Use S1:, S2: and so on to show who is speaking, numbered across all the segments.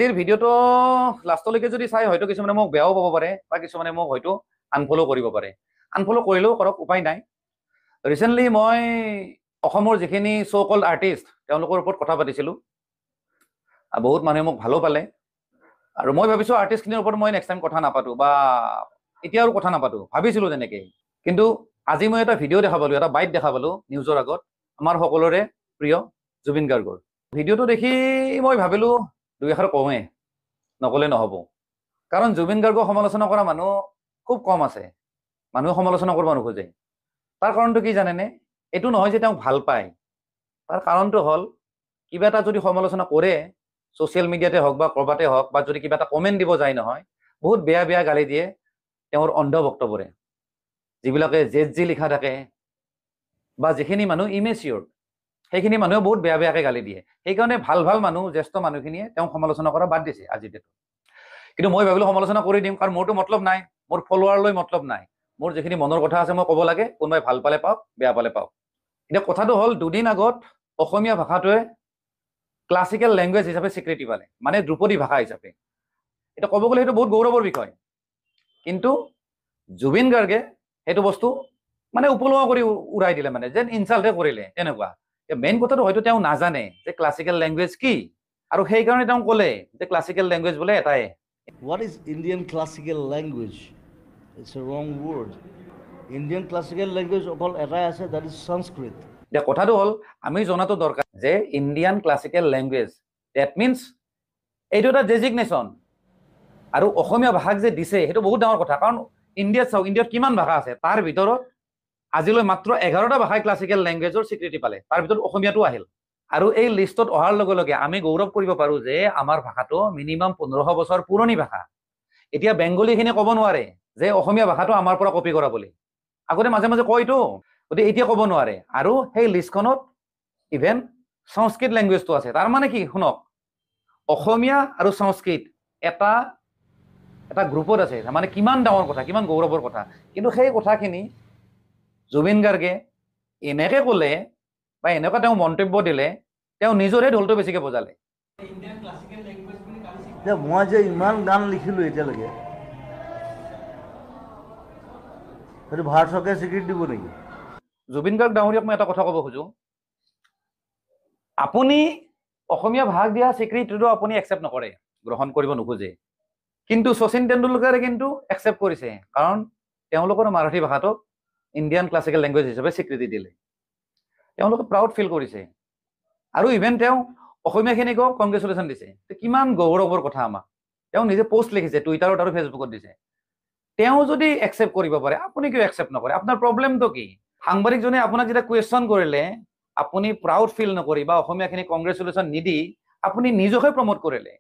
S1: আজিৰ ভিডিঅ'টো লাষ্টলৈকে যদি চাই হয়তো কিছুমানে মোক বেয়াও পাব পাৰে বা কিছুমানে মোক হয়তো আনফলো কৰিব পাৰে। আনফলো কৰিলেও কৰক, উপায় নাই। ৰিচেণ্টলি মই অসমৰ যিখিনি চ' কল্ড আৰ্টিষ্ট তেওঁলোকৰ ওপৰত কথা পাতিছিলোঁ। বহুত মানুহে মোক ভালো পালে আৰু মই ভাবিছোঁ আৰ্টিষ্টখিনিৰ ওপৰত মই নেক্সট টাইম কথা নাপাতোঁ বা এতিয়া আৰু কথা নাপাতোঁ, ভাবিছিলোঁ তেনেকৈ। কিন্তু আজি মই এটা ভিডিঅ' দেখা পালোঁ, এটা বাইট দেখা পালোঁ নিউজৰ আগত, আমাৰ সকলোৰে প্ৰিয় জুবিন গাৰ্গৰ। ভিডিঅ'টো দেখি মই ভাবিলোঁ দুই এষাৰ কওঁৱে, নক'লে নহ'ব। কাৰণ জুবিন গাৰ্গক সমালোচনা কৰা মানুহ খুব কম আছে, মানুহে সমালোচনা কৰিব নোখোজে। তাৰ কাৰণটো কি জানেনে? এইটো নহয় যে তেওঁক ভাল পায়, তাৰ কাৰণটো হ'ল কিবা এটা যদি সমালোচনা কৰে ছ'চিয়েল মিডিয়াতে হওক বা ক'ৰবাতে হওক, বা যদি কিবা এটা কমেণ্ট দিব যায় নহয়, বহুত বেয়া বেয়া গালি দিয়ে তেওঁৰ অন্ধ ভক্তবোৰে, যিবিলাকে যি লিখা থাকে বা যিখিনি মানুহ ইমেচিয়ৰ, সেইখিনি মানুহে বহুত বেয়া বেয়াকৈ গালি দিয়ে। সেইকাৰণে ভাল ভাল মানুহ, জ্যেষ্ঠ মানুহখিনিয়ে তেওঁক সমালোচনা কৰা বাদ দিছে আজিৰ ডেটত। কিন্তু মই ভাবিলোঁ সমালোচনা কৰি দিম, কাৰণ মোৰতো মতলব নাই, মোৰ ফলোৱাৰলৈ মতলব নাই। মোৰ যিখিনি মনৰ কথা আছে মই ক'ব লাগে, কোনোবাই ভাল পালে পাওক, বেয়া পালে পাওক। এতিয়া কথাটো হ'ল, দুদিন আগত অসমীয়া ভাষাটোৱে ক্লাছিকেল লেংগুৱেজ হিচাপে স্বীকৃতি পালে, মানে ধ্ৰুপদী ভাষা হিচাপে। এতিয়া ক'ব গ'লে সেইটো বহুত গৌৰৱৰ বিষয়। কিন্তু জুবিন গাৰ্গে সেইটো বস্তু মানে উপলুঙা কৰি উৰাই দিলে, মানে যেন ইনচাল্টে কৰিলে তেনেকুৱা। মেইন কথাটো হয়তো তেওঁ নাজানে যে ক্লাছিকেল লেংগুৱেজ কি, আৰু সেইকাৰণে তেওঁ ক'লে যে ক্লাছিকেল লেংগুৱেজ বোলে এটাই।
S2: What is Indian classical language? It's a wrong word. Indian classical language অকল এটাই আছে, that is Sanskrit.
S1: এতিয়া কথাটো হ'ল, আমি জনাটো দৰকাৰ যে Indian classical language, that means এইটো এটা ডেজিগনেশ্যন। আৰু অসমীয়া ভাষাক যে দিছে সেইটো বহুত ডাঙৰ কথা, কাৰণ ইণ্ডিয়াত চাওক, ইণ্ডিয়াত কিমান ভাষা আছে, তাৰ ভিতৰত আজিলৈ মাত্ৰ 11টা ভাষাই ক্লাছিকেল লেংগুৱেজৰ স্বীকৃতি পালে, তাৰ ভিতৰত অসমীয়াটো আহিল। আৰু এই লিষ্টত অহাৰ লগে লগে আমি গৌৰৱ কৰিব পাৰোঁ যে আমাৰ ভাষাটো মিনিমাম 1500 বছৰ পুৰণি ভাষা। এতিয়া বেংগলীখিনিয়ে ক'ব নোৱাৰে যে অসমীয়া ভাষাটো আমাৰ পৰা কপি কৰা বুলি, আগতে মাজে মাজে কয়তো, গতিকে এতিয়া ক'ব নোৱাৰে। আৰু সেই লিষ্টখনত ইভেন সংস্কৃত লেংগুৱেজটো আছে। তাৰ মানে কি, শুনক, অসমীয়া আৰু সংস্কৃত এটা গ্ৰুপত আছে, মানে কিমান ডাঙৰ কথা, কিমান গৌৰৱৰ কথা। কিন্তু সেই কথাখিনি জুবিন গাৰ্গে এনেকৈ ক'লে বা এনেকুৱা তেওঁ মন্তব্য দিলে, তেওঁ নিজৰে ঢোলটো বেছিকৈ বজালে।
S2: মই যে ইমান গান লিখিলোঁ এতিয়ালৈকে, সেইটো ভাৰত চৰকাৰে স্বীকৃতি দিব নেকি?
S1: জুবিন গাৰ্গ ডাঙৰীয়াক মই এটা কথা ক'ব খোজোঁ, আপুনি অসমীয়া ভাষাক দিয়া স্বীকৃতিটো আপুনি একচেপ্ট নকৰে, গ্ৰহণ কৰিব নোখোজে। কিন্তু শচীন তেণ্ডুলকাৰে কিন্তু একচেপ্ট কৰিছে, কাৰণ তেওঁলোকৰ মাৰাঠী ভাষাটোক ইণ্ডিয়ান ক্লাছিকেল লেংগুৱেজ হিচাপে স্বীকৃতি দিলে। তেওঁলোকে প্ৰাউড ফিল কৰিছে, আৰু ইভেন তেওঁ অসমীয়াখিনিকো কংগ্ৰেচুলেশ্যন দিছে। কিমান গৌৰৱৰ কথা আমাক। তেওঁ নিজে পোষ্ট লিখিছে টুইটাৰত আৰু ফেচবুকত দিছে। তেওঁ যদি একচেপ্ট কৰিব পাৰে, আপুনি কিয় একচেপ্ট নকৰে? আপোনাৰ প্ৰব্লেমটো কি? সাংবাদিকজনে আপোনাক যেতিয়া কুৱেশ্যন কৰিলে, আপুনি প্ৰাউড ফিল নকৰি বা অসমীয়াখিনি কংগ্ৰেচুলেশ্যন নিদি আপুনি নিজকে প্ৰমোট কৰিলে।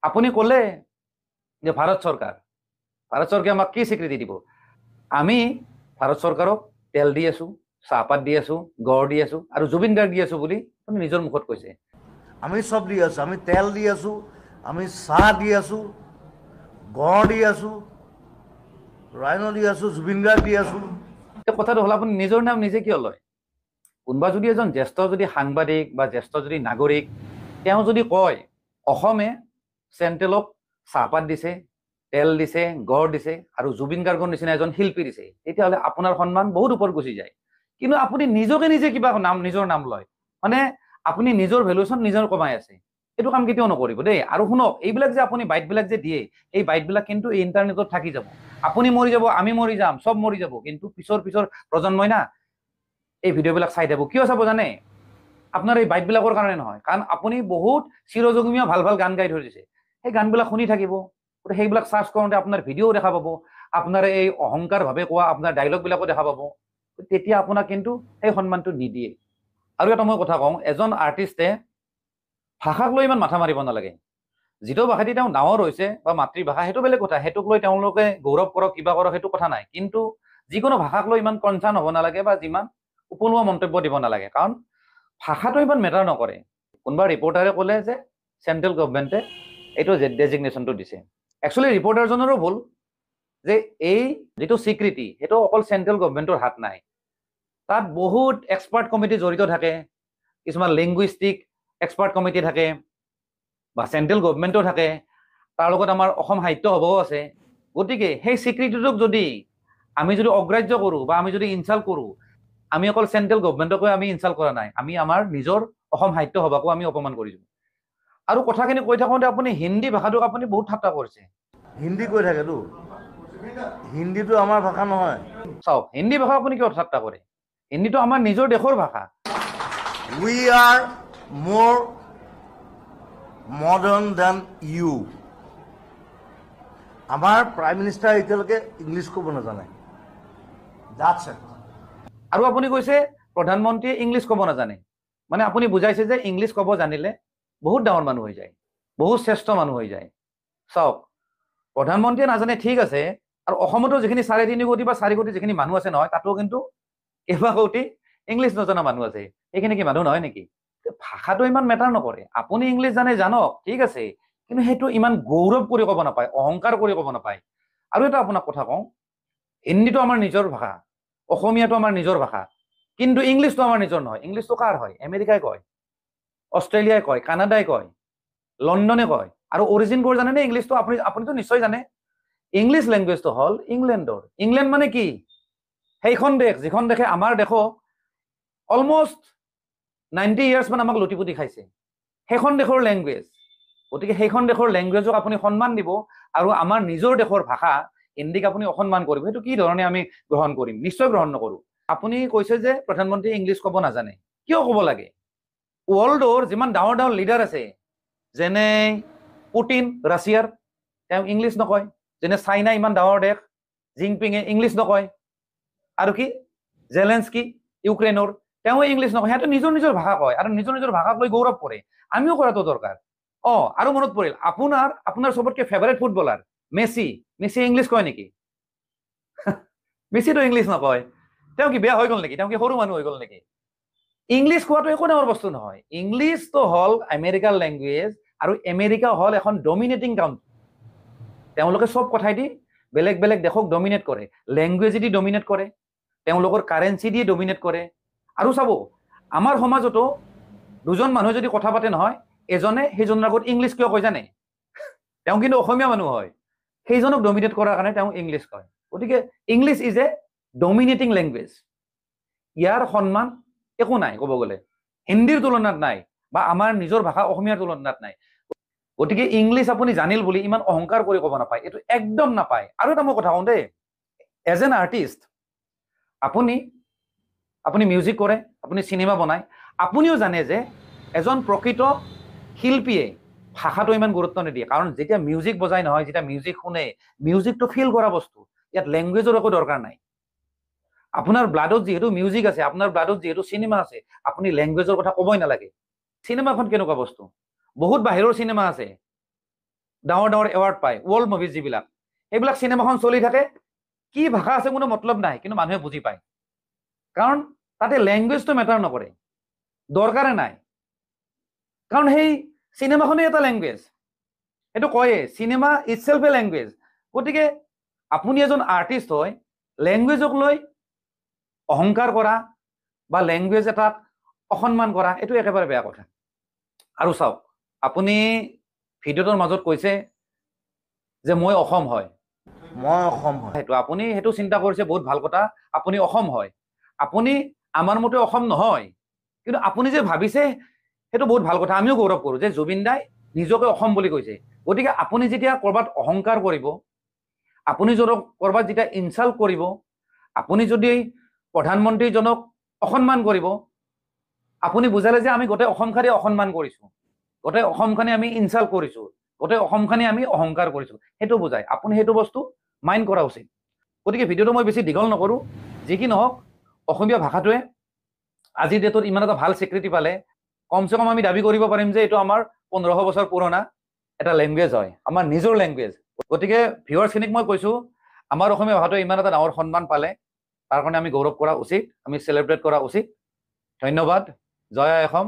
S1: আপুনি ক'লে যে ভাৰত চৰকাৰে আমাক কি স্বীকৃতি দিব? আমি ভাৰত চৰকাৰক তেল দি আছোঁ, চাহপাত দি আছোঁ, গড় দি আছোঁ, আৰু জুবিন গাৰ্গ দি আছোঁ বুলি আপুনি নিজৰ মুখত কৈছে।
S2: আমি চব দি আছোঁ, আমি তেল দি আছোঁ, আমি চাহ দি আছোঁ, গড় দি আছোঁ, ৰাইন দি আছোঁ, জুবিন গাৰ্গ দি আছোঁ।
S1: কথাটো হ'ল, আপুনি নিজৰ নাম নিজে কিয় লয়? কোনোবা যদি এজন জ্যেষ্ঠ যদি সাংবাদিক বা জ্যেষ্ঠ যদি নাগৰিক, তেওঁ যদি কয় অসমে চেণ্ট্ৰেলক চাহপাত দিছে, তেল দিছে, গড় দিছে, আৰু জুবিন গাৰ্গৰ নিচিনা এজন শিল্পী দিছে, তেতিয়াহ'লে আপোনাৰ সন্মান বহুত ওপৰত গুচি যায়। কিন্তু আপুনি নিজকে নিজে কিবা নিজৰ নাম লয়, মানে আপুনি নিজৰ ভেলুৱেশ্যন নিজৰ কমাই আছে। এইটো কাম কেতিয়াও নকৰিব দেই। আৰু শুনক, এইবিলাক যে আপুনি বাইটবিলাক যে দিয়ে, এই বাইটবিলাক কিন্তু ইণ্টাৰনেটত থাকি যাব। আপুনি মৰি যাব, আমি মৰি যাম, চব মৰি যাব, কিন্তু পিছৰ প্ৰজন্মই না এই ভিডিঅ'বিলাক চাই থাকোঁ। কিয় চাব জানে? আপোনাৰ এই বাইটবিলাকৰ কাৰণে নহয়, কাৰণ আপুনি বহুত চিৰজীৱনীয় ভাল ভাল গান গাই থৈ দিছে, সেই গানবিলাক শুনি থাকিব। সেইবিলাক চাৰ্চ কৰোঁতে আপোনাৰ ভিডিঅ'ও দেখা পাব, আপোনাৰ এই অহংকাৰভাৱে কোৱা আপোনাৰ ডাইলগবিলাকো দেখা পাব। তেতিয়া আপোনাক কিন্তু সেই সন্মানটো নিদিয়ে। আৰু এটা মই কথা কওঁ, এজন আৰ্টিষ্টে ভাষাক লৈ ইমান মাথা মাৰিব নালাগে। যিটো ভাষাদি তেওঁ ডাঙৰ হৈছে বা মাতৃভাষা, সেইটো বেলেগ কথা, সেইটোক লৈ তেওঁলোকে গৌৰৱ কৰক, কিবা কৰক, সেইটো কথা নাই। কিন্তু যিকোনো ভাষাক লৈ ইমান কনচাৰ্ণ হ'ব নালাগে বা যিমান উপলুঙা মন্তব্য দিব নালাগে, কাৰণ ভাষাটো ইমান মেটাৰ নকৰে। কোনোবা ৰিপৰ্টাৰে ক'লে যে চেণ্ট্ৰেল গভৰ্ণমেণ্টে এইটো ডেজিগনেশ্যনটো দিছে। একচুৱেলি ৰিপৰ্টাৰজনৰো ভুল, যে এই যিটো স্বীকৃতি সেইটো অকল চেণ্ট্ৰেল গভৰ্ণমেণ্টৰ হাত নাই, তাত বহুত এক্সপাৰ্ট কমিটি জড়িত থাকে, কিছুমান লিংগুইষ্টিক এক্সপাৰ্ট কমিটি থাকে, বা চেণ্ট্ৰেল গভৰ্ণমেণ্টো থাকে, তাৰ লগত আমাৰ অসম সাহিত্য সভাও আছে। গতিকে সেই স্বীকৃতিটোক যদি আমি যদি অগ্ৰাহ্য কৰোঁ বা আমি যদি ইনচাল্ট কৰোঁ, আমি অকল চেণ্ট্ৰেল গভৰ্ণমেণ্টকে আমি ইনচাল্ট কৰা নাই, আমি আমাৰ নিজৰ অসম সাহিত্য সভাকো আমি অপমান কৰিছোঁ। আৰু কথাখিনি কৈ থাকোঁতে আপুনি হিন্দী ভাষাটোক আপুনি বহুত ঠাট্টা কৰিছে।
S2: হিন্দী কৈ থাকেতো, হিন্দীটো আমাৰ ভাষা নহয়।
S1: চাওক, হিন্দী ভাষা আপুনি কিয় ঠাট্টা কৰে? হিন্দীটো আমাৰ নিজৰ দেশৰ ভাষা।
S2: উই আৰ মোৰ মডাৰ্ণ দেন ইউ। আমাৰ প্ৰাইম মিনিষ্টাৰ এতিয়ালৈকে ইংলিছ ক'ব নাজানে। That's it.
S1: আৰু আপুনি কৈছে প্ৰধানমন্ত্ৰীয়ে ইংলিছ ক'ব নাজানে, মানে আপুনি বুজাইছে যে ইংলিছ ক'ব জানিলে বহুত ডাঙৰ মানুহ হৈ যায়, বহুত শ্ৰেষ্ঠ মানুহ হৈ যায়। চাওক, প্ৰধানমন্ত্ৰীয়ে নাজানে ঠিক আছে, আৰু অসমতো যিখিনি 3.5 কোটি বা 4 কোটি যিখিনি মানুহ আছে নহয়, তাতো কিন্তু কেইবা কোটি ইংলিছ নজনা মানুহ আছে। সেইখিনি কি মানুহ নহয় নেকি? ভাষাটো ইমান মেটাৰ নকৰে। আপুনি ইংলিছ জানে জানক, ঠিক আছে, কিন্তু সেইটো ইমান গৌৰৱ কৰি ক'ব নাপায়, অহংকাৰ কৰি ক'ব নাপায়। আৰু এটা আপোনাক কথা কওঁ, হিন্দীটো আমাৰ নিজৰ ভাষা, অসমীয়াটো আমাৰ নিজৰ ভাষা, কিন্তু ইংলিছটো আমাৰ নিজৰ নহয়। ইংলিছটো কাৰ হয়? আমেৰিকাই কয়, অষ্ট্ৰেলিয়াই কয়, কানাডাই কয়, লণ্ডনে কয়। আৰু অৰিজিন ক'ৰ জানেনে ইংলিছটো? আপুনিতো নিশ্চয় জানে। ইংলিছ লেংগুৱেজটো হ'ল ইংলেণ্ডৰ। ইংলেণ্ড মানে কি? সেইখন দেশ যিখন দেশে আমাৰ দেশক অলমষ্ট 90 years মান আমাক লুটিপুটি খাইছে, সেইখন দেশৰ লেংগুৱেজ। গতিকে সেইখন দেশৰ লেংগুৱেজক আপুনি সন্মান দিব, আৰু আমাৰ নিজৰ দেশৰ ভাষা হিন্দীক আপুনি অসন্মান কৰিব। সেইটো কি ধৰণে আমি গ্ৰহণ কৰিম? নিশ্চয় গ্ৰহণ নকৰোঁ। আপুনি কৈছে যে প্ৰধানমন্ত্ৰীয়ে ইংলিছ ক'ব নাজানে। কিয় ক'ব লাগে? ৱৰ্ল্ডৰ যিমান ডাঙৰ ডাঙৰ লিডাৰ আছে, যেনে পুটিন ৰাছিয়াৰ, তেওঁ ইংলিছ নকয়। যেনে চাইনা, ইমান ডাঙৰ দেশ, জিনপিঙে ইংলিছ নকয়। আৰু কি জেলেন্সকি ইউক্ৰেইনৰ, তেওঁ ইংলিছ নকয়। সিহঁতে নিজৰ নিজৰ ভাষা কয় আৰু নিজৰ নিজৰ ভাষাক লৈ গৌৰৱ কৰে। আমিও কৰাটো দৰকাৰ। আৰু মনত পৰিল, আপোনাৰ চবতকে ফেভাৰেট ফুটবলাৰ মেছি, মেছিয়ে ইংলিছ কয় নেকি? মেছিটো ইংলিছ নকয়। তেওঁ কি বেয়া হৈ গ'ল নেকি? তেওঁ কি সৰু মানুহ হৈ গ'ল নেকি? ইংলিছ কোৱাটো একো ডাঙৰ বস্তু নহয়। ইংলিছটো হ'ল আমেৰিকাৰ লেংগুৱেজ, আৰু আমেৰিকা হ'ল এখন ডমিনেটিং কাউণ্ট্ৰি। তেওঁলোকে চব কথাই দি বেলেগ বেলেগ দেশক ডমিনেট কৰে, লেংগুৱেজেদি ডমিনেট কৰে, তেওঁলোকৰ কাৰেঞ্চি দি ডমিনেট কৰে। আৰু চাব, আমাৰ সমাজতো দুজন মানুহে যদি কথা পাতে নহয়, এজনে সেইজনৰ আগত ইংলিছ কিয় কয় জানে? তেওঁ কিন্তু অসমীয়া মানুহ হয়, সেইজনক ডমিনেট কৰাৰ কাৰণে তেওঁ ইংলিছ কয়। গতিকে English is a dominating language. ইয়াৰ সন্মান একো নাই, ক'ব গ'লে হিন্দীৰ তুলনাত নাই, বা আমাৰ নিজৰ ভাষা অসমীয়াৰ তুলনাত নাই। গতিকে ইংলিছ আপুনি জানিল বুলি ইমান অহংকাৰ কৰি ক'ব নাপায়, এইটো একদম নাপায়। আৰু এটা মই কথা কওঁ দেই, এজ এন আৰ্টিষ্ট, আপুনি মিউজিক কৰে, আপুনি চিনেমা বনায়, আপুনিও জানে যে এজন প্ৰকৃত শিল্পীয়ে ভাষাটো ইমান গুৰুত্ব নিদিয়ে। কাৰণ যেতিয়া মিউজিক বজাই নহয়, যেতিয়া মিউজিক শুনে, মিউজিকটো ফিল কৰা বস্তু, ইয়াত লেংগুৱেজৰ একো দৰকাৰ নাই। আপোনাৰ ব্লাডত যিহেতু মিউজিক আছে, আপোনাৰ ব্লাডত যিহেতু চিনেমা আছে, আপুনি লেংগুৱেজৰ কথা ক'বই নালাগে। চিনেমাখন কেনেকুৱা বস্তু? বহুত বাহিৰৰ চিনেমা আছে, ডাঙৰ ডাঙৰ এৱাৰ্ড পায়, ৱৰ্ল্ড মুভিজ যিবিলাক, সেইবিলাক চিনেমাখন চলি থাকে, কি ভাষা আছে কোনো মতলব নাই, কিন্তু মানুহে বুজি পায়। কাৰণ তাতে লেংগুৱেজটো মেটাৰ নকৰে, দৰকাৰে নাই। কাৰণ সেই চিনেমাখনেই এটা লেংগুৱেজ, সেইটো কয়ে, চিনেমা ইটছেল্ফ এ লেংগুৱেজ। গতিকে আপুনি এজন আৰ্টিষ্ট হয়, লেংগুৱেজক লৈ অহংকাৰ কৰা বা লেংগুৱেজ এটাক অসন্মান কৰা, এইটো একেবাৰে বেয়া কথা। আৰু চাওক, আপুনি ভিডিঅ'টোৰ মাজত কৈছে যে মই অসম হয়,
S2: মই অসম হয়।
S1: আপুনি সেইটো চিন্তা কৰিছে, বহুত ভাল কথা। আপুনি অসম হয়, আপুনি আমাৰ মতে অসম নহয়, কিন্তু আপুনি যে ভাবিছে সেইটো বহুত ভাল কথা। আমিও গৌৰৱ কৰোঁ যে জুবিন দাই নিজকে অসম বুলি কৈছে। গতিকে আপুনি যেতিয়া ক'ৰবাত অহংকাৰ কৰিব, আপুনি যদি ক'ৰবাত যেতিয়া ইনচাল্ট কৰিব, আপুনি যদি প্ৰধানমন্ত্ৰীজনক অসন্মান কৰিব, আপুনি বুজালে যে আমি গোটেই অসমখানে অসন্মান কৰিছোঁ, গোটেই অসমখানে আমি ইনচাল্ট কৰিছোঁ, গোটেই অসমখানে আমি অহংকাৰ কৰিছোঁ, সেইটো বুজায়। আপুনি সেইটো বস্তু মাইণ্ড কৰা উচিত। গতিকে ভিডিঅ'টো মই বেছি দীঘল নকৰোঁ। যি কি নহওক, অসমীয়া ভাষাটোৱে আজিৰ ডেটত ইমান এটা ভাল স্বীকৃতি পালে, কমচে কম আমি দাবী কৰিব পাৰিম যে এইটো আমাৰ 1500 বছৰ পুৰণা এটা লেংগুৱেজ হয়, আমাৰ নিজৰ লেংগুৱেজ। গতিকে ভিউৱাৰ্ছখিনিক মই কৈছোঁ, আমাৰ অসমীয়া ভাষাটোৱে ইমান এটা ডাঙৰ সন্মান পালে, তাৰ কাৰণে আমি গৌৰৱ কৰা উচিত, আমি চেলিব্ৰেট কৰা উচিত। ধন্যবাদ। জয় আই অসম।